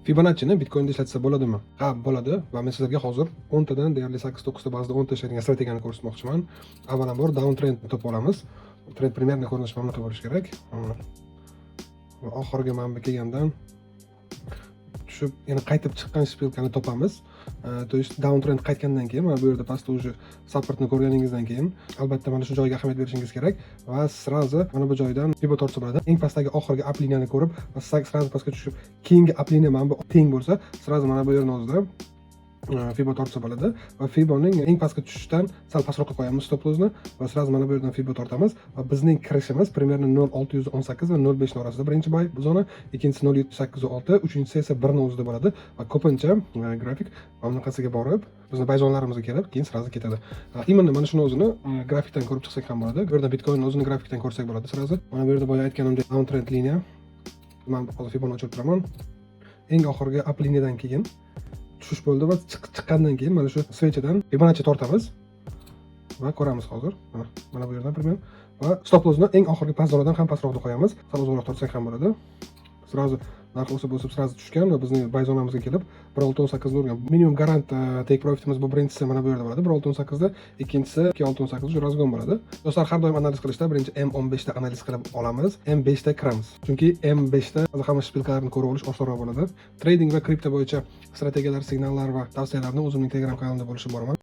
Fibonacci'ni Bitcoin'da ishlatsa bo'ladimi? Ha, bo'ladi va men sizlarga hozir 10 tadan deyarli 8-9 ta ba'zida 10 ta ishlaydigan strategiyani ko'rsatmoqchiman. Avvalambor down trendni topib olamiz. Trend примерно ko'rinishi mana bo'lishi kerak. Va oxirgi manba kelgandan tushib, yana qaytib chiqqan shpilkani topamiz. То есть down trend qaytgandan keyin mana bu yerda pastda уже supportni ko'rganingizdan keyin albatta mana shu joyga ahamiyat berishingiz kerak va srazi mana bu joydan fibo tortsa bo'ladi. Eng pastdagi oxirgi up liniyani ko'rib va srazi pastga tushib, keyingi up liniya mana bu teng bo'lsa, srazi mana bu yerning o'zida fibo tortsa bo'ladi va fiboning eng pastga tushishdan sal pastroqqa qo'yamiz stop lossni va srazi mana bu yerdan fibo tortamiz va bizning kirishimiz примерно 0.618 va 0.5 orasida. Birinchi bay bu zona, ikkinchisi 0.786, uchinchisi esa 1 ning o'zida bo'ladi va ko'pincha grafik mana bunaqasiga borib, bizning bay zonalarimizga kelib, keyin srazi ketadi. Именно mana shuni o'zini grafikdan ko'rib chiqsak ham bo'ladi. Bu yerda Bitcoinning o'zini grafikdan ko'rsak bo'ladi srazi. Mana bu yerda boya aytganimdek down trend liniya. Men hozir fiboni ochib turaman. Eng oxirgi up liniyadan keyin tushish bo'ldi va chiqqandan keyin mana shu svechadan Fibonacci tortamiz va ko'ramiz hozir. Mana bu yerdan примерно va stop lossni eng oxirgi past zonadan ham pastroqda qo'yamiz. Sal o'zroq tortsak ham bo'ladi. Srazi narx o'sib srazi tushgan va bizning bay zonamizga kelib 1.618 ni urgan. Minimum garant take profitimiz bu birinchisi mana bu yerda bo'ladi 1.618 da, ikkinchisi 2.618 shu razgon bo'ladi. Do'stlar, har doim analiz qilishda birinchi M15 da analiz qilib olamiz, M5 da kiramiz. Chunki M5 da hozir hamma shpilkalarni ko'rib olish osonroq bo'ladi. Trading va kripto bo'yicha strategiyalar, signallar va tavsiyalarni o'zimning Telegram kanalimda bo'lishib boraman.